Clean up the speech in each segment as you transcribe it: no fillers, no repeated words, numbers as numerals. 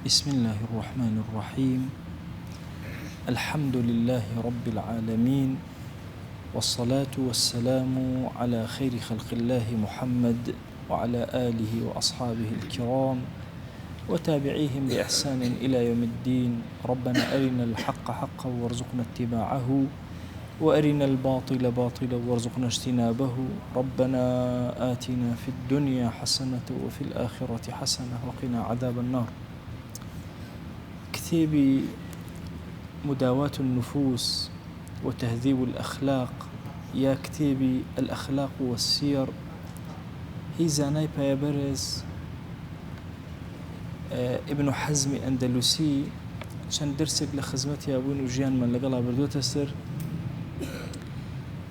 بسم الله الرحمن الرحيم. الحمد لله رب العالمين، والصلاة والسلام على خير خلق الله محمد وعلى آله وأصحابه الكرام وتابعيهم بإحسان إلى يوم الدين. ربنا أرنا الحق حقا وارزقنا اتباعه، وأرنا الباطل باطلا وارزقنا اجتنابه. ربنا آتنا في الدنيا حسنة وفي الآخرة حسنة وقنا عذاب النار. كتابي مداواة النفوس وتهذيب الأخلاق، يا كتابي الأخلاق والسير، هي زاناي بايبرز ابن حزم أندلسي شان درسك لخزمتي يا أبوين وجيان من لقلها بردو تسر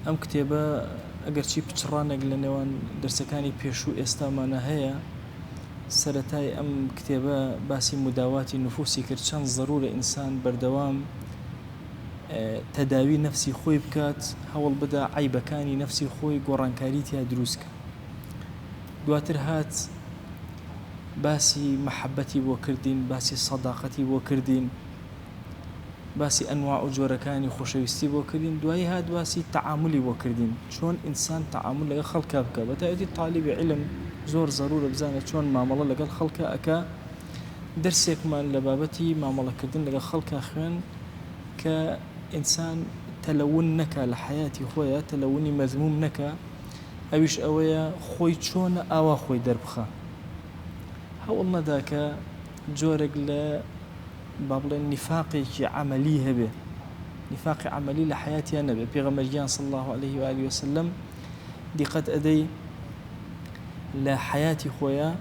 أم كتابة أقر شي بتشرانك لنوان درسكاني بيشو استامانا هيا سرتاي أم كتابة باسي مداواة النفوس كرشان ضرورة إنسان بردوام تداوي نفسي خوي بكات هول بدا عيبكاني نفسي خوي قرانكاريتها دروسك دواتر هات باسي محبتي وكردين، باسي صداقتي وكردين، باسي أنواع جوركاني خوشويستي وكردين، دوای هات باسي تعاملي وكردين، شون إنسان تعامل لغا خلقا بكا بتايدي طالب علم زور ضرورة بزانة شون معاملة لغا خلقا أكا درسك من لبابتي معاملة كردين لغا خلقا خوين كإنسان تلون نكا لحياتي خويا تلوني مذموم نكا أويش أويا خوي شون أوا خوي دربخا هاولنا ذاك جورك بابل النفاق عملي هبه نفاق عملي لحياتي أنا بيغمريان صلى الله عليه وآله وسلم دي قد أدي لحياتي خويا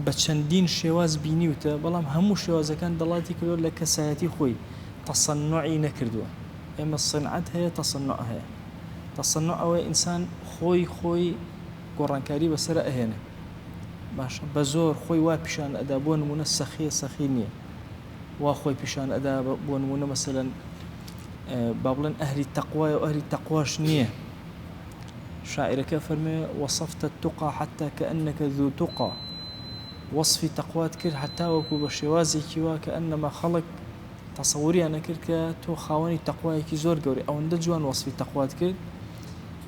بتشندين شواز بينيوتا بلام همو شوازا كان دلاتي كلو لك سايتي خوي تصنعي نكردوا إما الصنعت هي تصنعها تصنع أو إنسان خوي قرانكاري بسرعة هنا باش بزور خوي وابشان أدابون من سخينية واخوي بشان أدابون من مثلا بابلن أهل التقوى وأهل التقوى شنية شاعر كفرمي وصفت التقى حتى كأنك ذو تقى وصفي تقوات كر حتى وكو بشوازي كوا كأنما خلق تصوري أنا كركا تو خاوني تقوى كي زور قوري أو ندجوان وصفي تقوات كر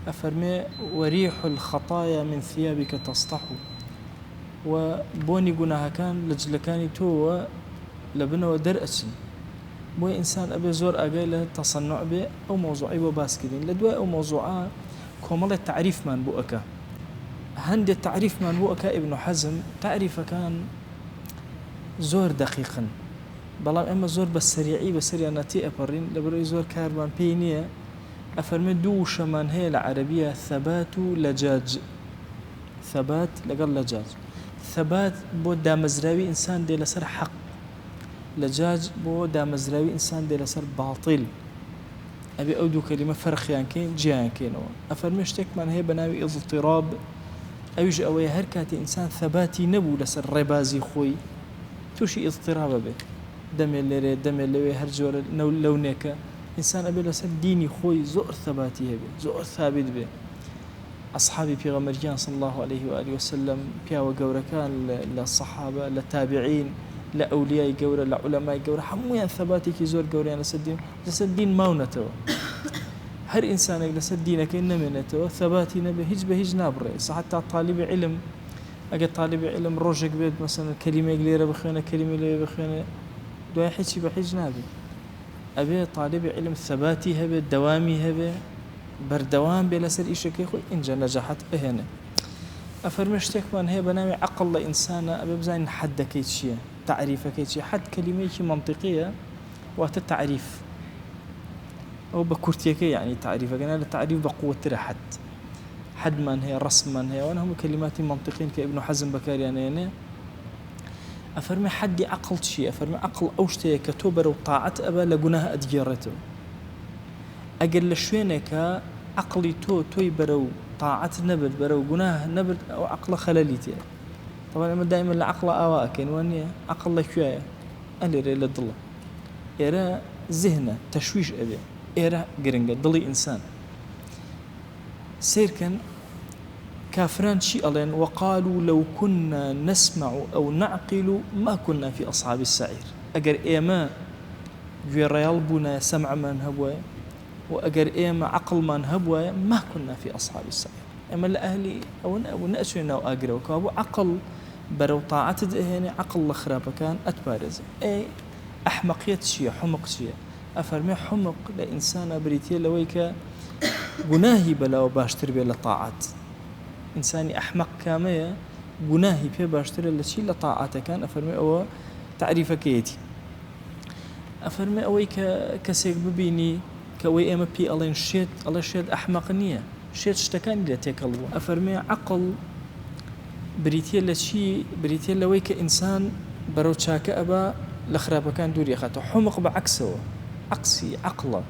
أفرمي وريح الخطايا من ثيابك تصطح وبوني قناها كان لجلكاني تو لبنا ودرأسن بو إنسان أبي زور أقايله تصنع به أو موضوعي وباسكدين لدواء أو موضوعات كومل التعريف من بؤك هند التعريف من بؤك ابن حزم تعريف كان زور دقيقا بلام أما زور بسريعي بسريع نتي أبرين لبرو زور كاربان بينية أفرمي دوش من هي العربية ثبات لجاج ثبات لقل لجاج ثبات بو دامزراوي إنسان دي لسر حق لجاج بو دامزراوي إنسان دي لسر باطل أبي أودو كلمة فرق يعني كين جيان كينو أفرمشتك من هي بناوي اضطراب أوج أوي هركاتي إنسان ثباتي نبو لسر ربازي خوي توشي اضطراب به دم اللي هرجور لونك إنسان أبي لسر ديني خوي زور ثباتي هبه زور ثابت به أصحابي في غمرجان صلى الله عليه وآله وسلم بيا وجوركان للصحابة للتابعين لأولياء جورة لعلماء جورة حمويا ثباتي كي زور جوريان لسدين ماونته هر إنسان لسدينك إن منته ثباتي نبي هج نابره حتى طالب علم أجد طالب علم روجك بيد مثلا كلمة قليلة بخيانة كلمة قليلة بخيانة دو حجي بحج نابي أبي طالب علم ثباتي هبه دوامي هبه بردوام بلا سر إيشك يخوي إنجا نجحت هنا أفرمشتك من هي بنامي عقل إنسان أبي بزين حد كيتشيا تعريف كيتشيا حد كلمة منطقية وتتعريف أو بكرتيك يعني تعريفك أنا التعريف بقوة ترى حد من هي رسم من هي وأنا هم كلمات منطقين كابن حزم بكاري يعني أفرمي حد عقل شيء أفرمي عقل أوشتي كتوبر وطاعت أبا لجناها أدجارته أقل شوينك عقلي توي برو طاعت نبر برو جناه نبر أو عقل خلاليتي طبعا أما دائما العقل أواكن واني عقل شوية ألي ريل الضلة إيرا ذهنه تشويش أبي إيرا قرنجة ضلي إنسان سير كان كافران شي ألين وقالوا لو كنا نسمع أو نعقل ما كنا في أصحاب السعير. أجر إيما في ريال بنا سمع من هبوة وأجر إيما عقل من هبوة ما كنا في أصحاب السعير. أما الأهلي أو نأسونا وأجر وكابو عقل برو طاعت هنا عقل الخراب كان أتبارز أي أحمقية شيء حمق شيء أفرمي حمق لإنسان بريتيا لويك جناهي بلا وباشتر بلا طاعات إنساني أحمق كامية جناهي بيا باشتر لشي لطاعته كان أفرمي أو تعريفك يتي أفرمي أويك كسيك ببيني كوي إما بي الله شيت الله شيت أحمق نية شيت اشتكاني لتيكلوا أفرمي عقل بريتيا لشي بريتيا لويك إنسان بروتشاك أبا لخرابة كان دوري أخاته حمق بعكسه عكسي عقله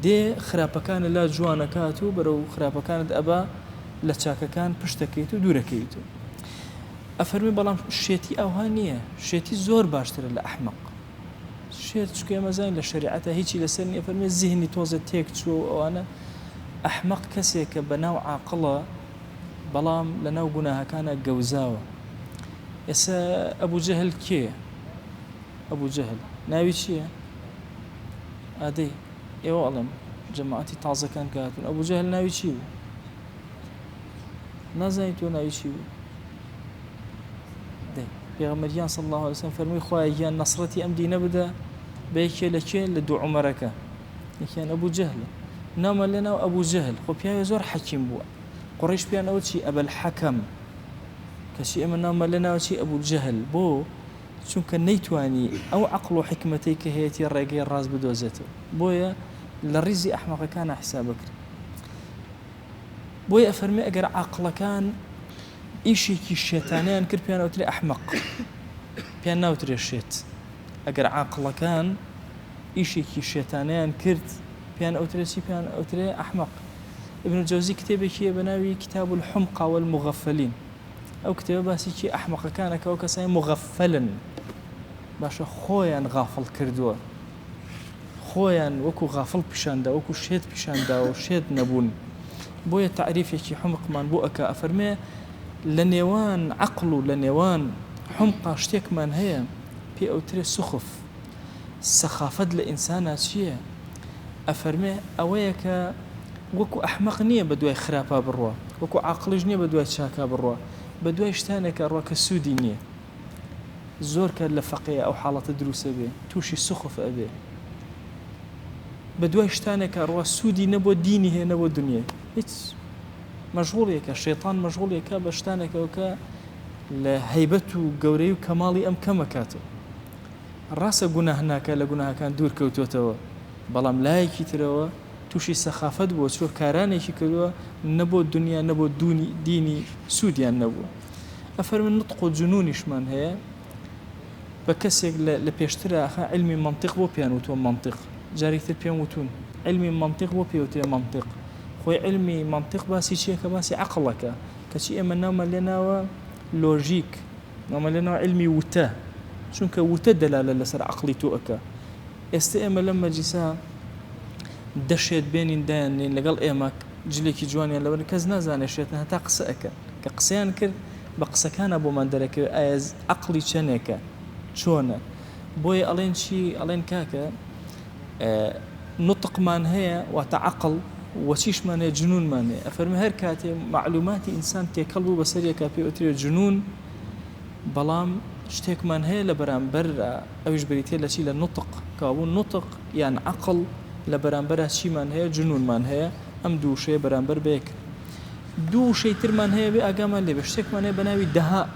دي خرابة كان لا جوانا كاتو برو خرابة كانت أبا لتشاك كان بشتكيتو دوركيتو أفرمي بلام شيتي أوهانية شيتي زور باشتر لأحمق شيت شكو مزاين لشريعته هيجي لسني أفرمي الذهني توزت تيكتشو وأنا أحمق كسيك بنوع عقله بلام لناو قناها كان جوزاوة يسا أبو جهل كي أبو جهل ناوي شيء أدي إيوه أعلم جماعتي تعزى كان كاتون أبو جهل ناوي شيء نازايتو ناوي شيء دي بيغمريان صلى الله عليه وسلم فرمي خواهيان نصرتي أمدي نبدا بيكي لكي لدو عمرك لكي أبو جهل نام لنا أبو جهل خو بيا يزور حكيم بوا قريش بيان أول شيء أبا الحكم كشيء من نام لنا وشيء أبو الجهل بو شون كان نيتواني أو عقل وحكمتيك هيتي الرقي الراس بدوزته بويا للرزي أحمق كان حسابك بويا أفرمي أقر عقل كان إيشي كي الشيطانيان كر بيان أوتري أحمق بيان أوتري الشيط أقر عقل كان إيشي كي الشيطانيان كرت بيان أوتري شي بيان أوتري أحمق ابن الجوزي كتابه كي بناوي كتاب الحمقى والمغفلين أو كتاب باسي كي أحمق كان كوكسي مغفلا باشا خويا غافل كردوا خويا وكو غافل بشاندا وكو شيت بشاندا وشيت نبون بويا تعريف كي حمق من بوأك أفرمي لنيوان عقله لنيوان حمقى شتيك من هي بي أوتري سخف سخافة لإنسانات شيء أفرمي أويك وكو أحمق نية بدوي خرابة بروا وكو عقلج نية بدوي شاكا بروا بدوي شتانك الروك السودي نية زور كان لفقية أو حالة دروس أبي توشي سخف أبي بدوي شتانك الروك السودي نبو ديني هي نبو دنيا إيش مشغول يكا الشيطان مشغول يكا بشتانك وكا لهيبته قوري وكمالي أم كمكاتو الرأس قناه هناك لقناه كان دور كوتوتو بلام لايكي تروا توشي سخافت بو شو كاراني كيكلوا نبو الدنيا نبو ديني سوديان نبو أفر من نطق جنونيش من هي بكسيك لبيشتري أخا علمي منطق بو بيانوتون منطق جاريكتر بيانوتون علمي منطق بو بيوتي منطق خوي علمي منطق باسي شيء كباسي عقلك كشيء من نوم لنا لوجيك نوم لنا علمي وتا شونك وتا دلالة لسر عقلي توأكا استئما لما جسا دشيت بينين دانين لقال إيماك جليكي جواني لو كز نازاني شيتنا تا قسأك كقسيان كر بقسكان أبو مندرك أز عقلي شنك شونه بوي ألين شي ألين كاكا نطق من هي وتعقل وشيش من هي جنون من هي أفرمي هركاتي معلوماتي إنسان تيكلبو بسرية كابي أتري جنون بلام شتيك من هي لبرانبر أوش بريتي لشي لنطق كابو نطق يعني عقل لبرانبر شي من هي جنون من هي أم دو شيء برانبر بيك دو شيء تر من هي بأقام اللي بشتيك من هي بناوي دهاء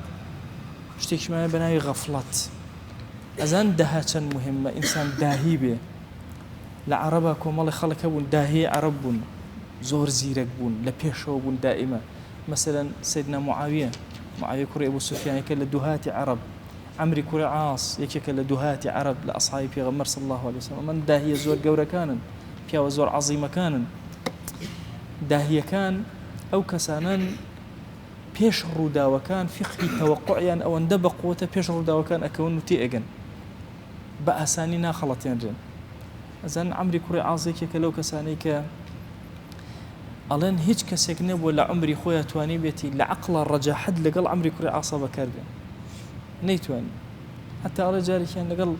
شتيك من هي بناوي غفلت أزان دهاء كان مهمة إنسان داهي به لعربك ومالي خلق بون داهي عرب بون زور زيرك بون لبيشو بون دائما مثلا سيدنا معاوية كوري أبو سفيان يكال دهاتي عرب عمري كوري عاص يكال دهاتي عرب لأصحابي في غمر صلى الله عليه وسلم من داهية زور قورة كان فيها وزور عظيمة كان داهية كان أو كسانا بيش الردا وكان فقهي توقعيا أو اندبق قوة بيش الردا وكان أكون نتيئا بقى سانينا خلطين رين أزان عمري كوري عاص يكال لو كسانيك ئەڵێن هیچ کەسێک نەبووە لە عمری خۆیان توانی بێتی لە عەقڵە ڕەجاحەت لەگەڵ عەمری کوڕی عاسە بەکار بێن نەیتوانی حتا ئەڵێ جارێکیان لەگەڵ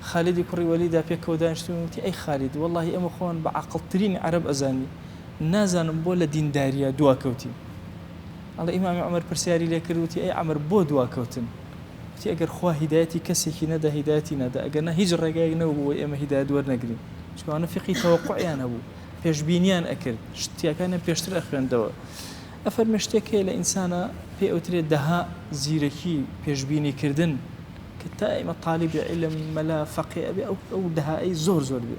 خالدی کوڕی وەلیدا پێکەوە دانیشتبوون وتی ئەی خالد وەڵڵاهی ئەمە خۆیان بە عەقڵترینی عەرەب ئەزانی نازانم بۆ لە دینداریە دواکەوتین ئەڵێ ئیمامی عومەر پرسیاری لێ کرد وتی ئەی عەمر بۆ دواکەوتن وتی ئەگەر خوا هیدایەتی کەسێکی نەدا هیدایەتی نەدا ئەگەرنا هیچ ڕێگایەک نەبوو ئێمە هیدایەت وەرنەگرین چونکە فقی تەوەقعیان هەبوو پێشبینیان ئەکرد شتیەکانیان پێشتر ئەخوێندەوە ئەفەرمێ شتێک هەیە لە ئینسانە پێ ئەوترێت دەها زیرەکی پێشبینیکردن کە تا ئێمە طالبی عیلم مەلا فەقێ ئەبێ ئەو دەهایی زۆر بێ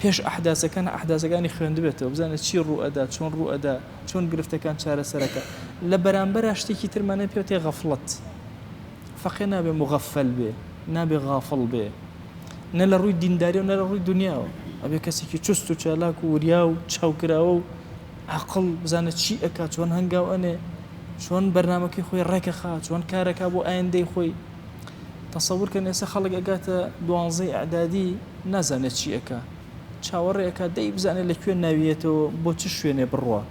پێش ئەحداثەکانی خوێندبێتەوە بزانێت چی ڕوو ئەدا چۆن ڕوو ئەدا چۆن گرفتەکان چارەسەرەکە لە بەرامبەر شتێکی ترمانە پێوتێ غەفڵەت فەقێ نابێ مغەفەل بێ نابێ غافڵ بێ نە لە ڕووی دینداری و نە لە ڕووی دنیاوە ئەبێ کەسێکی چست و چالاک و وریا و چاوکراوە و عەقڵ بزانێت چی ئەکا چۆن هەنگاو ئەنێ چۆن بەرنامەکەی خۆی ڕێکەخا چۆن کارەکە بۆ ئایندەی خۆی تەسەوور کە ئێستا خەڵک ئەگاتە دوانزەی ئەعدادی نازانێت چی ئەکا چاوەڕێەکە دەی بزانێت لەکوێ ناویێتەوە بۆ چ شوێنێ بڕوە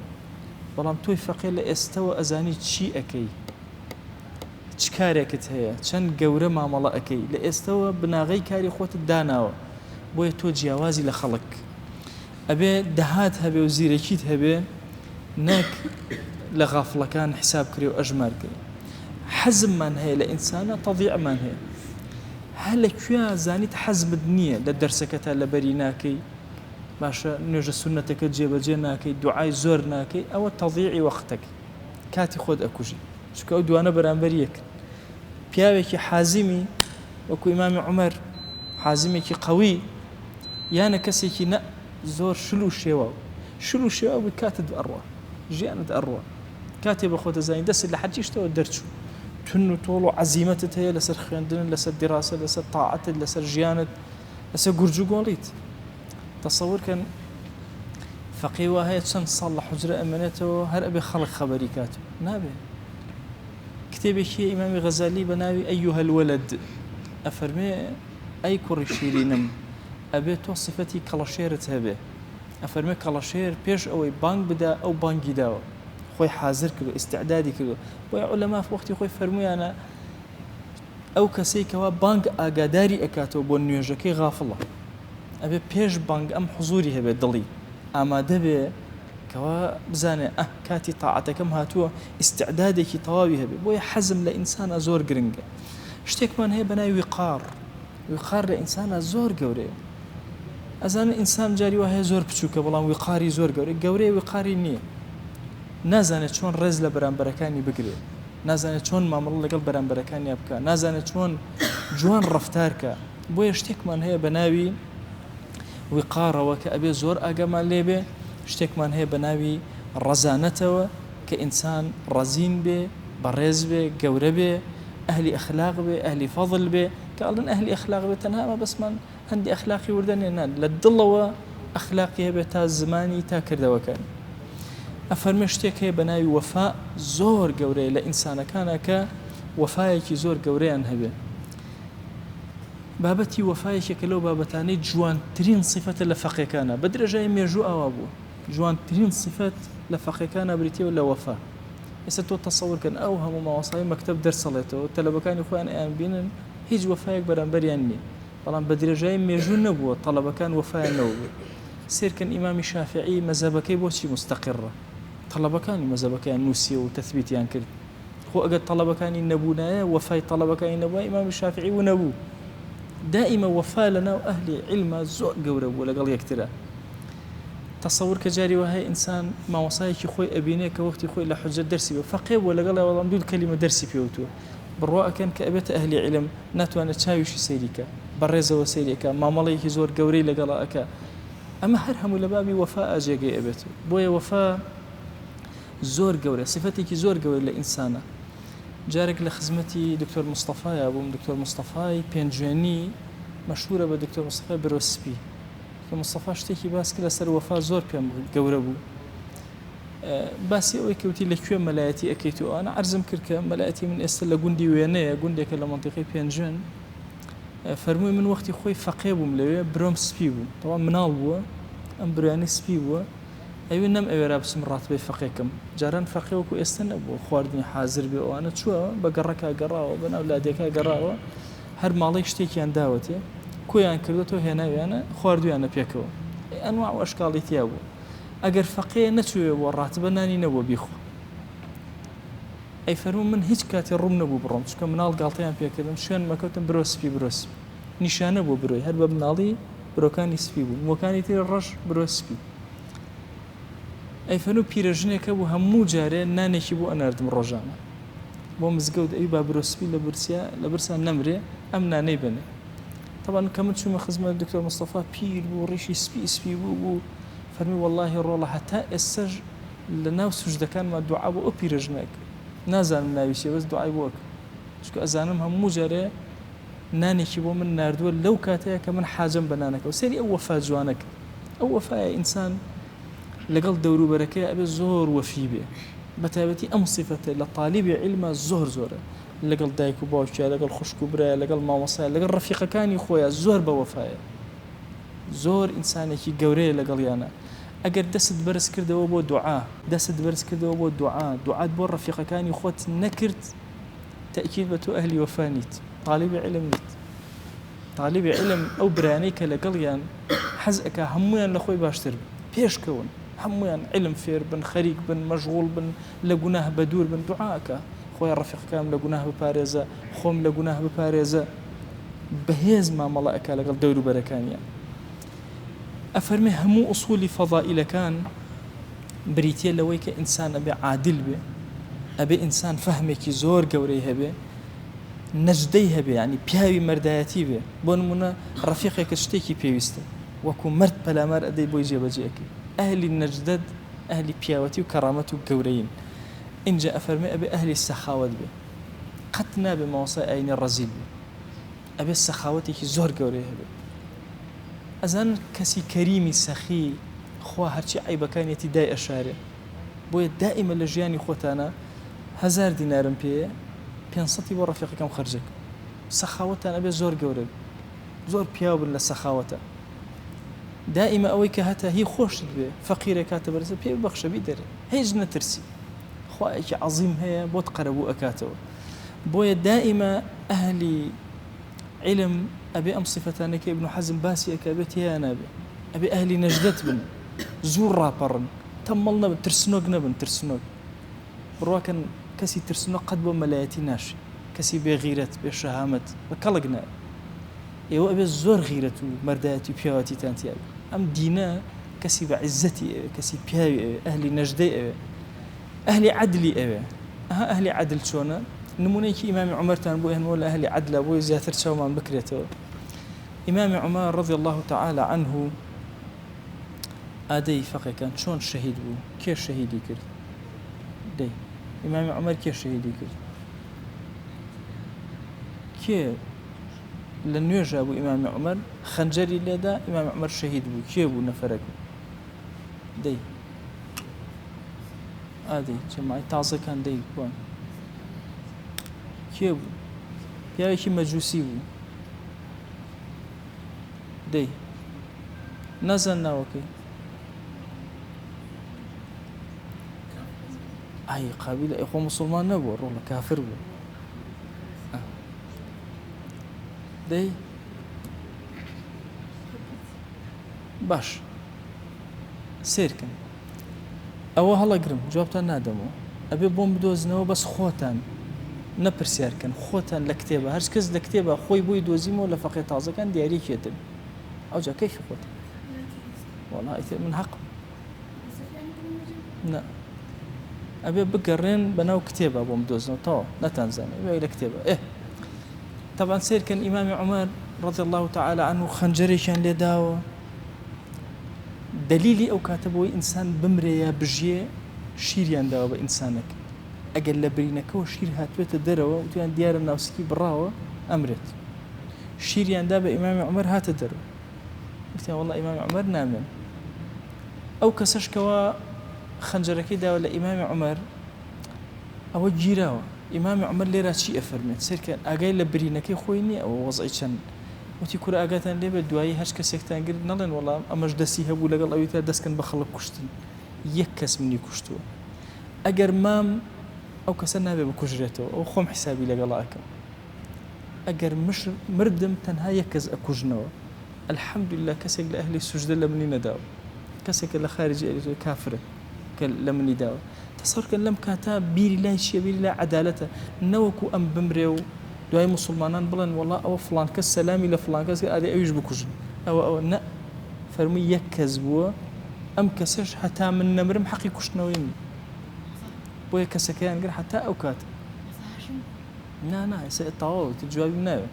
بەڵام تۆی فەقێ لە ئێستەوە ئەزانی چی ئەکەی چ کارێکت هەیە چەند گەورە مامەڵە ئەەکەی لە ئێستەوە بناغی کاری خۆتت داناوە بۆیە تۆ جیاوازی لە خەڵک ئەبێ دەهات هەبێ و زیرەکیت هەبێ نەک لە غافڵەکان حساب کرێ و ئەژمار کرێ حەزممان هەیە لە ئینسانە تەضیعمان هەیە هەر لەکوێ زانیت حەزمت نییە لە دەرسەکە تا لەبەری ناکەی باشە نوێژە سونەتەکە جێبەجێ ناکەی دوعای زۆر ناکەی ئەوە تەضیعی وەختەک کاتی خۆت ئەکوژی چونکە ئەو دوانە بەرامبەر یەک پیاوێکی حازمی وەکو ئیمامی عومەر حازمێکی قەوی یانە کەسێکی نە زۆر شل و شێوە بووی کاتت ئەڕوە ژیانت ئەڕوە کاتێ بە خۆتە زانین دەست لە حەجیشتەوە دەرچوو تون و تۆڵ و عەزیمەتت هەیە لەسەر خوێندن لەسەر دیراسە لەسەر تاعەتت لەسەر ژیانت لەسەر گورج و گۆڵیت تەسەوورکەن فەقێ وا هەیە چەند ساڵ لە حوجرە ئەمێنێتەوە هەر ئەبێ خەڵک خەبەری کاتو نابێ کتێبێکی ئیمامی غەزالی بە ناوی ئەیوهە الوەلەد ئەفەرمێ ئەی کوڕی شیرینم ئەبێ تۆ صفەتی کەڵەشێرت هەبێ ئەفەرمێ کەڵەشێر پێش ئەوەی بانگ بدا ئەو بانگی داوە خۆی حازر کردو ئیستعدادی کردو بۆیە عولەما وەختی خۆی فەرمویانە ئەو کەسەی کەوا بانگ ئاگاداری ئەکاتەوە بۆ نوێژەکەی غافڵە ئەبێ پێش بانگ ئەم حوزوری هەبێ دڵی ئامادە بێ کەوا بزانێ کاتی تاعەتەکەم هاتووە ئیستعدادێکی تەواوی هەبێ بۆیە حەزم لە ئینسانە زۆر گرنگە شتێکمان هەیە بەناوی وقار لە ئینسانە زۆر گەورەیە ئەزانە ئینسان جاری وهەیە زۆر بچووکە بەڵام وقاری زۆر گەورەی وقاری نییە نازانێت چۆن ڕێز لە بەرامبەرەکانی بگرێت نازانێت چۆن مامەڵ لەگەڵ بەرامبەرەکانی بکە نازانێت چۆن جوان ڕەفتارکە بۆیە شتێکمان هەیە بە ناوی وقارەوە کە ئەبێ زۆر ئاگامان لێبێ شتێکمان هەیە بە ناوی ڕەزانەتەوە کە ئینسان ڕەزین بێ بەڕێز بێ گەورە بێ ئەهلی ئەخلاق بێ ئەهلی فەضل بێ کە ئەڵێن ئەهلی ئەخلاق بێ تەنها ئەمە بەسمان هەندی ئەخلاقی وردەنێنان لە دڵەوە ئەخلاقی هەبێ تا زمانی تا کردەوەکان ئەفەرمێ شتێک هەیە بە ناوی وەفا زۆر گەورەیە لە ئینسانەکانە کە وەفایەکی زۆر گەورەیان هەبێ بابەتی وەفایەکێکە لەو بابەتانەی جوانترین صفەتە لە فەقێکانە بە درێژای مێژوو ئاوا بووە جوانترین صفەت لە فەقێکانە بریتیەوە لە وەفا ئێستا تۆ تەسەوورکەن ئەو هەموو ماوەسای مەکتەب دەرسەڵێتەوە تەلەبەکانی خۆیان ئەیان بینن هیچ وەفایەک بەرامبەریان نییە بەڵام بە درێژای مێژوو نەبووە تەلەبەکان وەفایان نەبوو سیرکەن ئیمامی شافعی مەذهبەکەی بۆچی مستەقرڕە تەلەبەکانی مەذهبەکەیان نووسیە و تەثبیتیان کرد خۆ ئەگەر تەلەبەکانی نەبوونایە وەفای تەلەبەکانی نەبووە ئیمامی شافعی و نەبوو دائما وەفا لەناو ئەهلی عیلمە زۆر گەورە بوو لەگەڵ یەکترە تەسەور کە جاری وهەیە ئینسان ماوەسایەکی خۆی ئەبینێ کە وەختی خۆی لە حوجە دەرسی بێ فەقێ بووە لەگەڵ وەڵام دوو کەلیمە دەرسی پێوتووە بڕوا ئەکەن کە ئەبێتە ئەهلی عیلم ناتوانێت چاویشی سەیریکە بەڕێزەوە سەیریەکە مامەڵەیەکی زۆر گەورەی لەگەڵا ئەکە ئەمە هەر هەموو لە بابی وەفا ئاجێگەی ئەبێت بۆیە وەفا زۆر گەورە صفەتێکی زۆر گەورە لە ئینسانە جارێک لە خزمەتی دکتۆر مستەفایە بووم دکتۆر مستەفای پێنجێنی مەشهورە بە دکتۆر مستەفای برۆسپی کە مستەفا شتێکی باس کرد لەسەر وەفا زۆر پێم گەورە بوو باسی ئەوەی کەوتی لەکوێ مەلایەتی ئەەکەیت و ئەوانە عەرزم کرد کە مەلایەتی من ئێستا لە گوندی وێنەیە گوندێکە لە مەنتیقەی پێنجێن فەرمووی من وەختی خۆی فەقێ بووم لەوێ برۆم سپی بوو تەواو مناڵ بووە ئەم برایانەی سپی بووە ئەوێ نەم ئەوێرا بچم ڕاتبەی فەقێکم جاران فەقێ وەکو ئێستا نەبوو خواردنی حازر بێ ئەوانە چووە بە گەڕەکە گەڕاوە بەناو لادێکە گەڕاوە هەر ماڵی شتێکیان داوەتێ کۆیان کردوەوە هێناویانە خواردویانە پێکەوە ئەنواع و ئەشکاڵی تیا بوو ئەگەر فەقێ نەچوێ بۆ ڕاتبە نانی نەبووە بیخۆ ئەی فەرموو من هیچ کاتی ڕوم نەبوو بڕۆم چکە مناڵ گاڵتەیان پێکردم شوێن مەکەوتم برۆسپی نیشانە بۆ برۆی هەر بە مناڵی برۆکانی سپی بوو موەکانی تر ڕەش برۆسپی ئەی فەرموو پیرەژنێکە بوو هەموو جارێ نانێکی بۆ ئەناردم ڕۆژانە بۆ مزگەوت ئەوی با برۆسپی لە برسان نەمرێ ئەم نانەی بنێ طبعا کە من چوومە خزمەت دکتۆر مستەفا پیر بوو ڕیشی سپی بوو فەرمی والله ڕۆڵە هەتا ئێستەش لە ناو سوژدەکانمان دوعا بۆ ئەو پیرەژنێک نازانم ناویشێ بەس دوعای بۆ بکە چونکە ئەزانم هەموو جارێ نانێکی بۆ من ناردووە لەو کاتەیە کە من حاجەم بە نانەکە و سەری ئەو وەفا جوانەکە ئەو وەفایە ئینسان لەگەڵ دەوروبەرەکەی ئەبێ زۆر وەفی بێ بەتایبەتی ئەم سیفەتە لە طالیبی عیلمە زۆرە لەگەڵ دایک و باوکیە لەگەڵ خوشک و برایە لەگەڵ مامۆسایە لەگەڵ ڕەفیقەکانی خۆیان زۆر بە وەفایە زۆر ئینسانێکی گەورەیە لەگەڵیانە ئەگەر دەست بەرز کردەوە بۆ دوعا دەست بەرز کردەوە بۆ دوعات بۆ ڕەفیقەکانی خۆت نەکرد تأکید بە تۆ ئەهلی وەفانیت طالبی علم نیت طالبی علم ئەو برانەی کە لەگەڵیان حەز ئەکا هەمویان لە خۆی باشتر پێشکەون هەمویان علم فێر بن خەریک بن مەشغوڵ بن لە گوناه بە دوور بن دوعاکە خۆی ڕەفیقەکان لە گوناه بپارێزە خۆم لە گوناه بپارێزە بەهێز مامەڵە ئەکا لەگەڵ دەوروبەرەکانیان ئەفەرمێ هەموو ئوسولی فەضائیلەکان بریتیە لەوەی کە ئینسان ئەبێ عادل بێ ئەبێ ئینسان فەهمێکی زۆر گەورەی هەبێ نەجدەی هەبێ ینی پیاوی مەردایەتی بێ بۆ نمونە ڕەفیقێکە شتێکی پێویستە وەکو مرد پەلامار ئەدەی بۆی جێبەجێەکەی ئەهلی نەجدەد ئەهلی پیاوەتی و کەڕامەت و گەورەین اینجا ئەفەرمێ ئەبێ ئەهلی سەخاوەت بێ قەت نابێ ماوەسای ئاینی ڕەزیل بێ ئەبێ سەخاوەتێکی زۆر گەورەی هەبێ ئەزان کەسی کەریمی سەخی خوا هەرچی عیبەکانیەتی دای ئەشارێ بۆیە دائیمە لە ژیانی خۆتانە 1000 دینارم پێ 500 بۆ ڕەفیقەکەم خەرجەکە سەخاوەتان ئەبێ زۆر گەورە زۆر پیاو بن لە سەخاوەتە دائیمە ئەوەی کە هەتا هی خۆشت بێ فەقیرە کاتە بەرزە پێ بەخشەبی دەرێ هیچ نەترسی خوایەکی عەظیم هەیە بۆت قەرەبوو ئەکاتەوە بۆیە دائیمە ئەهلی علم ئەبێ ئەم صفەتانەکە ابن حەزم باسی ئەکە بێت یان نابێ ئەبێ ئەهلی نەجدەت بن زوو ڕاپەڕن تەمەڵ نەبن ترسنۆک نەبن ترسنۆک بڕواکەن کەسی ترسنۆک قەت بۆ مەلایەتی ناشی کەسی بێ غیرەت بێ شەهامەت بە کەڵک نایە ئێوە ئەبێ زۆر غیرەت و مەردایەتی و پیاوەتیتان تیاوی ئەم دینە کەسی بە عیزەتی ئەوێ کەسی پیاوی ئەوێ ئەهلی نەجدەی ئەوێ ئەهلی عەدلی ئەوێ ئەهلی عەدل چۆنە نمونەیەکی ئیمامی عومەرتان بۆ هێنەوە لە ئەهلی عەدلە بۆی زیاتر چاومان بکرێتەوە ئیمامی عومەر رضی الله تعالى عنه ئادەی فەقێکان چۆن شەهید بوو کێ شەهیدی کرد دەی ئیمامی عومەر کێ شەهیدی کرد کێ لە نوێژا بوو ئیمامی عومەر خەنجەری لێدا ئیمامی عومەر شەهید بوو کێ بوو نەفەرەک دەی ئادەی جەماعەی تازەکان دەی بوون کێ بوو پیاوێکی مەجووسی بوو دەی نەزان ناوەکەی ئای قابیلە ئەی خۆ موسڵمان نەبووە ڕۆڵە کافر بوو دەی باش سێرکن ئەوە هەڵەگرم جوابتان نادەمەوە ئەبێ بۆم بدۆزنەوە بەس خۆتان نەپرسیارکەن خۆتان لە کتێبە هەرچ کەس لە کتێبە خۆی بۆی دۆزیمەوە لە فەقێ تازەکان دیاریکێتن ئەو جا کەیفی خۆت والله من حق نە ئەبێ بگەڕێن بەناو کتێبە بۆم دۆزنەوە تەواو نەتانزانێ وێ لە کتێبە طبعا سيركن إمام عمر رضي الله تعالى عنه خنجريشان لداوة دليلي أو كاتبوي إنسان بمريا بجيه شيريان داوة بإنسانك أقل لبرينك وشير هاتويت الدروة وتيان ديار الناوسكي براوة أمرت شيريان داوة إمام عمر هات الدروة قلت والله إمام عمر نامن أو كسشكوا خنجركي داوة لإمام عمر أو جيراوة إمام عمر ليرا شيء أفرمت سيركن أجاي لبرينك خويني أو وضعي شن وتي كورا أجاتن ليه بدواي هش كسكتان قرد نلين والله أمش دسيها بولا قال أويتها دسكن بخلق كشتن یەک کەس منی کوشتووە ئەگەر مام ئەو کەسە نابێ بکوژرێتەوە ئەو خۆم حسابی لەگەڵا ئەکەم ئەگەر مردم تەنها یەک کەس ئەکوژنەوە الحەمدولله کەسێک لە ئەهلی سوژدە لە منی نەداوە کەسێکە لە خارجی کافرە کە لە منی داوە تەسەوڕکە لەم کاتە بیری لای چییە بیری لای عەدالەتە نەوەکو ئەم بمرێ و دوای مسلمانان بڵێن وەڵا ئەوە فڵان کەس سەلامی لە فڵان کەس ئادێ ئەویش بکوژن ئەوە نە فەرمووی یەک کەس بووە ئەم کەسەش هەتا من نەمرم حەقی کوشتنەوەی من بۆیە کەسەکەیان گر هەتا ئەو کاتە نا تەواو جوابی ناوێ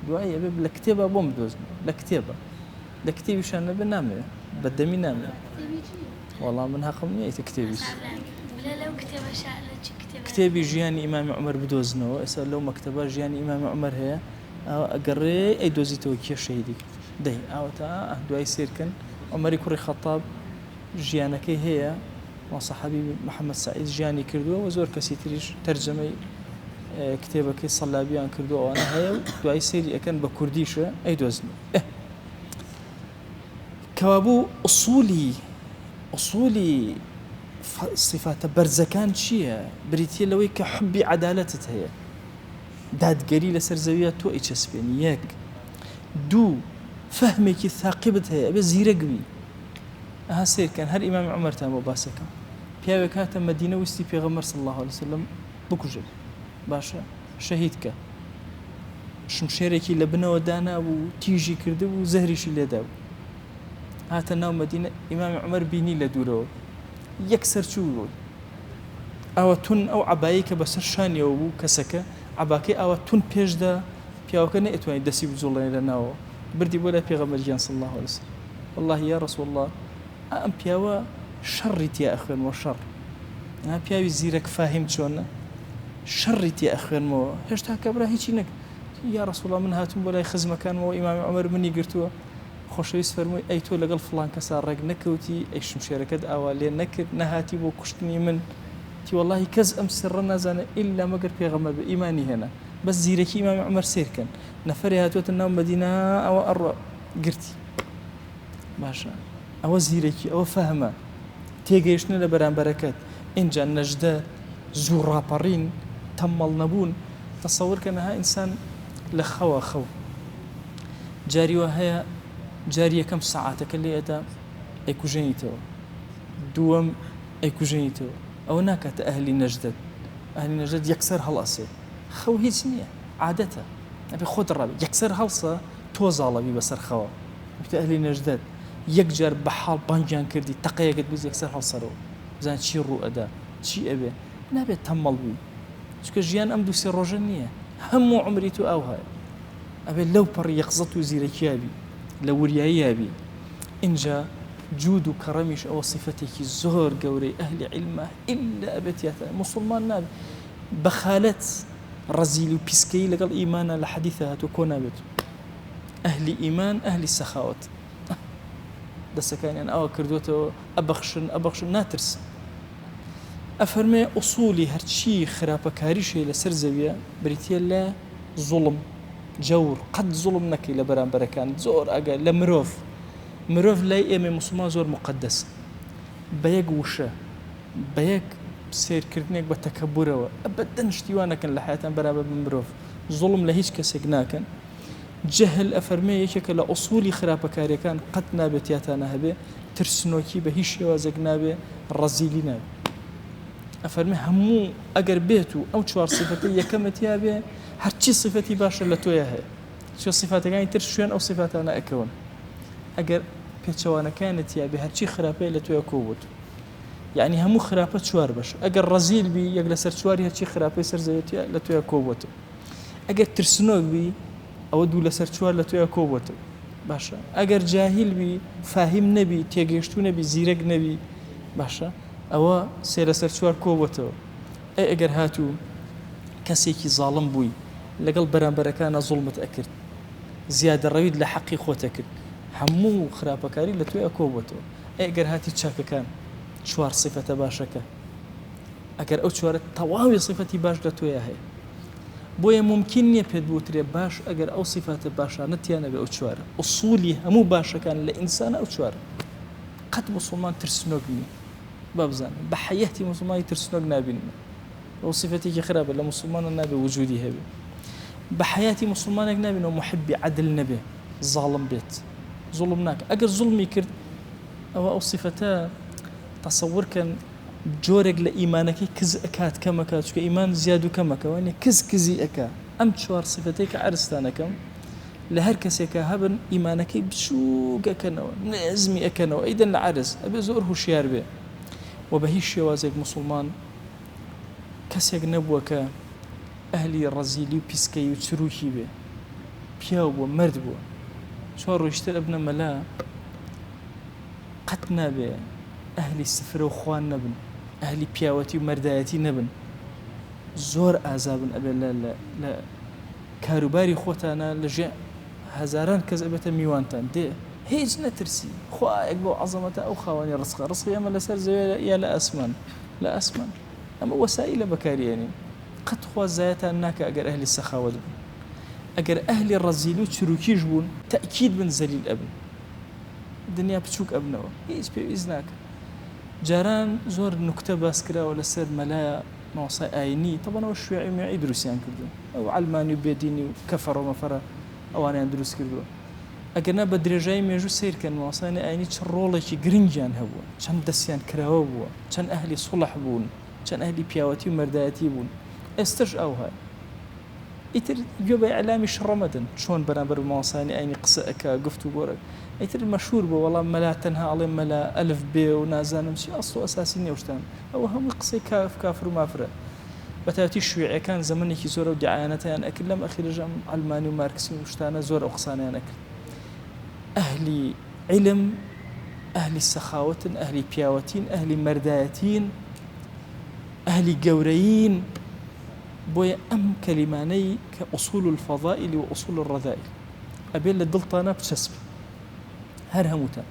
دوای ئەبێ لە کتێبە بۆم بدۆزن لە کتێبە لە کتێبیشان نەبێ نامێ بەدەمی نامێ وەڵام من حەقم نییە کتێبیش کتێبی ژیانی ئیمامی عومەر بدۆزنەوە ئێستا لەو مەکتەبە ژیانی ئیمامی عومەر هەیە ئەگەڕێ ئەی دۆزیتەوە کێ شەهیدی دەی ئاوەتا دوای سیرکن عومەری کوڕی خەتاب ژیانەکەی هەیە سەحابی محەممەد سعید ژیانی کردووە و زۆر کەسی تریش تەرجەمەی کتێبەکەی سەلابیان کردو ئەوانە هەیە و دوای سێری ئەەکەن بە کوردیشە ئەی دۆزن کەوابوو ئوسولی صفاتە بەرزەکان چییە بریتە لەوەی کە حبی عەدالەتت هەیە دادگەری لەسەر زەویە تۆ ئیچەسپێنی یەک دوو فەهمێکی ثاقبت هەیە ئەبێ زیرەگوی ئەها سێرکەن هەر ئیمامی عومەرتان بۆ باسەکەم پیاوێک هاتە مەدینە ویستی پێغەمبەر صلی الله علیه وسلم بکوژێت باشە شەهیدکە شمشێرێکی لە بنەوە دانا بوو تیژی کرده بوو زەهریشی لێدا بوو هاتە ناو مەدینە ئیمامی عومەر بینی لە دوورەوە یەک سەرچوو بوو ئەوە تون ئەو عەبایی کە بەسەر شانیەوە بوو کەسەکە عەباکەی ئەوە تون پێشدا پیاوەکە نەئەتوانی دەستی بجوڵێنێ لە ناوە بردی بۆ لای پێغەمبەر گیان صلی الله علیه وسلم والله یا رسول الله ئەم پیاوە شەڕی تیا ئەخوێنەوە شەڕ پیاوی زیرەک فاهم چۆنە شەڕی تیا ئەخوێنمەوە هێشتا کەبرا هیچی نەک یا رسول الله من هاتم بۆ لای خزمەکانمەوە ئیمامی عومەر منی گرتووە خۆشەویست فەرمووی ئەی تۆ لەگەڵ فڵان کەسا ڕێک نەکەوتی ئەی شمشێرەکەت ئاوا لێ نەکرد نەهاتی بۆ کوشتنی من تی والله کەس ئەم سڕە نازانە ئیلا مەگەر پێغەمبەر بە ئیمانی هێنا بەس زیرەکی ئیمامی عومەر سێرکەن نەفەری هاتووەتە ناو مەدینە ئەوە ئەڕوا گرتی باشە ئەوە زیرەکی ئەوە فەهمە تێگەیشتنە لە بەرامبەرەکەت اینجا نەژدە زوو ڕاپەڕین تەمەڵ نەبوون تەسەوڕکە نەها ئینسان لە خەو جاریوە هەیە جاری یەکەم سەعاتەکە لێ ئەدا ئەیکوژێنیتەوە دووەم ئەیکوژێنیتەوە ئەوە ناکاتە ئەهلی نەژدەت یەکسەر هەڵئەسێ خەو هیچ نییە عادەتە ئەبێ خۆت ڕابێت یەکسەر هەڵسە تۆ زاڵەبی بەسەر خەوە وتە ئەهلی نەژدەت یەک جار بە حاڵ بانگیان کردی تەقەیەکت بز یەکسەر هەڵسەرەوە بزان چی ڕوو ئەدا چی ئەبێ نابێت تەمەڵ بووی چکە ژیان ئەم دووسێ ڕۆژە نییە هەموو عمری تو ئەو هەیە ئەبێ لەو پەڕ یەقزەت و زیرەکیابی لە وریاییابی اینجا جود و کەڕەمیش ئەوە صفەتێکی زۆر گەورەی ئەهلی عیلمە ئیلا ئەبێتیاتە مسلمان نابێت بەخالەت ڕەزیل و پیسکەی لەگەڵ ئیمانە لە حەدیثە هاتووە کۆ نابێت ئەهلی ئیمان ئەهلی سەخاوەت دەسەکانیان ئەوە کردوێتەوە ئەبەخشن ناترسن ئەفەرمێ ئوسولی هەرچی خراپەکاریشێ لەسەر زەویە بریتە لە زوڵم جەور قەت زوڵم نەکەی لە بەرامبەرەکان زۆر ئەگەر لە مرۆڤ لای ئێمە موسڵمان زۆر مقدس بە یەک وشە بە یەک سیرکردنێک بە تەکەبورەوە ئەبەدەن شتیوانەکەن لە حیاتان بەرامبەر بە مرۆڤ زوڵم لە هیچ کەسێک ناکەن جەهل ئەفەرمێ یەکێکە لە ئوسولی خراپەکاریەکان قەت نابێت یاتانە هەبێ ترسنۆکی بە هیچ شێوازێک نابێ ڕەزیلی نابێ ئەفەرمێ هەموو ئەگەر بێت و ئەو چوار صفەتە یەکەمەتیا بێ هەرچی صفەتی باشە لە تۆیە هەیە چۆ صفاتەکانی تر شوێن ئەو صفاتانە ئەکەون ئەگەر پێچەوانەکانتیا بێ هەرچی خراپەیە لە تۆیە کۆبوت یعنی هەموو خراپە چوار بەش ئەگەر ڕەزیل بی یەک لەسەر چواری هەرچی خراپەی سەرزەوێتە لە تۆیە کۆبوت ئەگەر ترسنۆک بی ئەوە دوو لەسەر چوار لە تۆیە کۆبوت باشە ئەگەر جاهیل بی فاهم نەبی تێگەیشتوو نەبی زیرەک نەبی باشە ئەوە سێ لەسەر چوار کۆبوتەوە ئەگەر هاتوو کەسێکی زاڵم بووی لەگەڵ بەرامبەرەکانە زوڵمت ئەکرد زیادە ڕەوید لە حەقی خۆتە کرد هەموو خراپەکاری لە توێ کۆبوتەوە ئەگەر هاتی چاکەکان چوار صفەتە باشەکە ئەگەر ئەو چوارە تەواوی صفەتی باش لە توێ هەیە بۆیە ممکن نییە پێت بوترێ باش ئەگەر ئەو صفاتە باشانە تیانە بێ ئەو چوارە ئوسولی هەموو باشەکان لە ئینسانە ئەو چوارە قەت موسڵمان ترسنۆک نیە بابزان بحياتي مسلمان يترسنوك نابين وصفتي خرابة لمسلمان النبي وجودي هبي بحياتي مسلمان نابين ومحبي عدل نبي ظالم بيت ظلمناك أجر ظلمي كرت أو صفتا تصور كان جورك لإيمانك كز أكاد كم أكاد شو إيمان زيادة كم أكاد وين كزي أكاد أم شوار صفتك عرستانا كم لهركس هبن إيمانك بشو كنوا نزمي أكنوا أيضا العرس أبي زوره شيار به وبهيش وازك مسلمان كسيك نبوك أهلي الرزيلي وبيسكي وتروحي به بياو ومرد بو شو روشتر ابن ملا قتنا به أهلي السفر وخوان نبن أهلي بياوتي ومردايتي نبن زور أعزابن أبي لا كاروباري خوتانا لجأ هزاران كذبت ميوانتان دي هيج نترسي خوا يقبو عظمته أو خواني رزق يا ما لسر زي يا لا أسمان أما وسائل بكاري يعني قد خوا زيتا أنك أجر أهل السخاوة أجر أهل الرزيلو تشروكي جبون تأكيد من زليل الأبن الدنيا بتشوك أبنه هيج بإذنك جاران زور نكتة باسكرا ولا سر ملايا موصي آيني طبعا هو الشيوعي معي دروسيان كردو أو علماني بيديني وكفر ومفر أو أنا دروس كردو أجرنا بدرجة ميجو سير كان موصيني آيني شرولة شي جرينجان هو كان دسيان كراو بوا كان أهلي صلح بون كان أهلي بياوتي ومرداتي بون استرج أو هاي يتر جوب إعلامي شرمدا شون بنابر موصيني آيني قصأك قفتو بورك يتر المشهور بو والله ملا تنهى على ملا ألف بي ونازان مشي أصله أساسي نيوشتان أو هم قصي كافر ومافرة بتاتي الشيوعي كان زمني كي زور ودعاينتان أكل لم أخير جم علماني وماركسي وشتانا زور أقصاني أنا أكل أهلي علم أهلي سخاوة أهلي بياوتين أهلي مردايتين أهلي جوريين بويا أم كلماني كأصول الفضائل وأصول الرذائل أبين للدلطانة بتسسب هر هموتا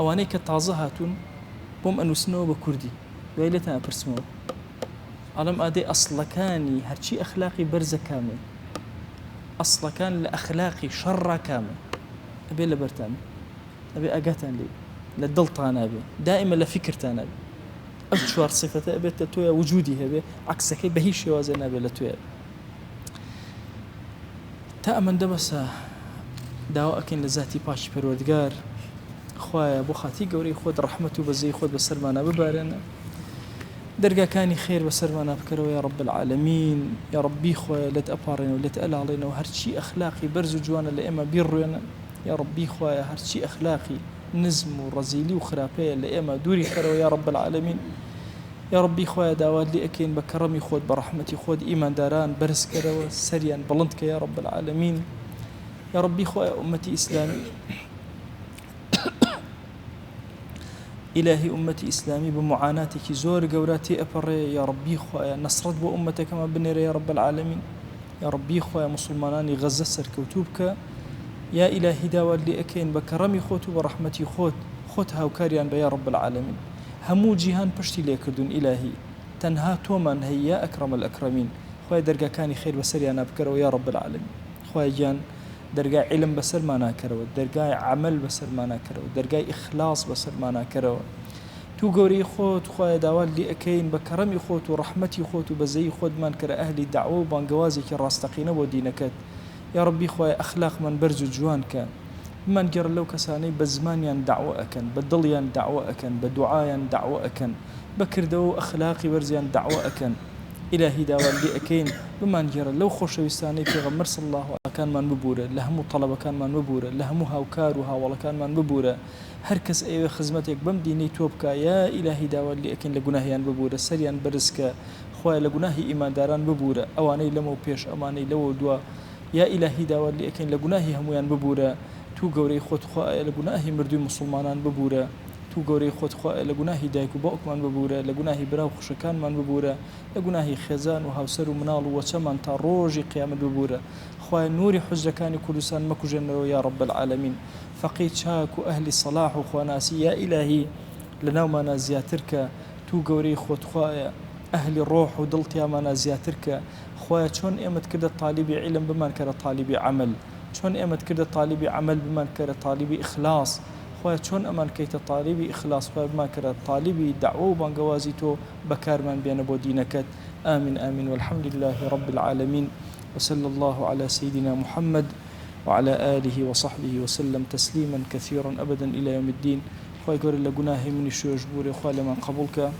أواني كتعزهاتون بوم أنو سنو بكردي ويلتها برسمو علم أدي أصلا كاني هرشي أخلاقي برزة كامل أصلا كان لأخلاقي شرة كامل أبي لبرتان أبي أقاتان لي للدلطان أبي دائما لفكرتان أبي أشوار صفة أبي تتويا وجودي أبي عكسك بهيش يوازن أبي لتويا تأمن دبسا داو أكين لذاتي باش پروردگار خوايا بو خاتي قوري خود رحمته بزي خود بسرمانا ببارنا درجة كاني خير بسرمانا بكرو يا رب العالمين يا ربي خوايا لا تأبارنا ولا تقل علينا وهرشي أخلاقي برزو جوانا لإما بيرونا يا ربي خوايا هرشي أخلاقي نزم ورزيلي وخرابية لإما دوري خيرو يا رب العالمين يا ربي خوايا داواد لي أكين بكرمي خود برحمتي خود إيمان داران برز كرو سريان بلندك يا رب العالمين يا ربي خوايا أمتي إسلامي إلهي أمتي إسلامي بمعاناتك زور قوراتي أبري يا ربي خوايا نصرت بو أمتك كما بنير يا رب العالمين يا ربي خوايا مسلماناني غزة سركوتوبك يا إلهي داوال لي أكين بكرمي خوت وبرحمتي خوت هاوكاريان بيا رب العالمين همو جيهان بشتي ليكردون إلهي تنها تومن هي يا أكرم الأكرمين خوايا درقا كاني خير بسريانا بكرو يا رب العالمين خوايا جان درجة علم بسر ما ناكروا درجة عمل بسر ما ناكروا درجة إخلاص بسر ما ناكروا تو قوري خوت خويا داوال لي أكين بكرمي خوت ورحمتي خوت وبزي خود من كر أهلي دعوة بانجوازي كراستقينا ودينكت يا ربي خويا أخلاق من برز جوان كان من جر لو كساني بزمان دعوة أكن بدليان دعوة أكن بدعاء دعوة أكن بكر دو أخلاقي برزيان دعوة أكن إلهي داوال لي أكين بمان جرى لو خوش ويستاني في غمر صلى الله عليه كان من ببورة لهمو طلبة كان من ببورة لهمو هاوكاروها ولا كان من ببورة هركس أي خدمتك بمديني توبكا يا إلهي داوال لي أكين لجناهيان ببورة سريان برزك خويا لجناهي إيمان داران ببورة أواني لمو بيش أماني لو دوا يا إلهي داوال لي أكين لجناهي هميان ببورة تو قوري خود خويا لجناهي مردو مسلمانان ببورة تو قوري خود خواه لجناهي دايكو بوك من ببورة لجناهي براو خشكان من ببورة لجناهي خزان وهاوسر ومنال وشمان تروجي قيام ببورة خواه نوري حجكاني كردستان مكو جنرو يا رب العالمين فقيت شاك وأهل الصلاح وخواناسي يا إلهي لنومنا زياترك تو قوري خود خواه أهل الروح ودلت يا منا زياترك خواه شون إمت كده طالبي علم بمن كده طالبي عمل شون إمت كده طالبي عمل بمن كده طالبي إخلاص خويا چۆن ئەمان کەیتە طالبی ئیخلاص خوای بما کرد طالبی دعوە و بانگەوازی تۆ بەکارمان بێنە بۆ دینەکەت آمين آمين والحمد لله رب العالمين وصلى الله على سيدنا محمد وعلى آله وصحبه وسلم تسليما كثيرا أبدا إلى يوم الدين خوي قول لقناه من الشوج بوري خوالي من قبولك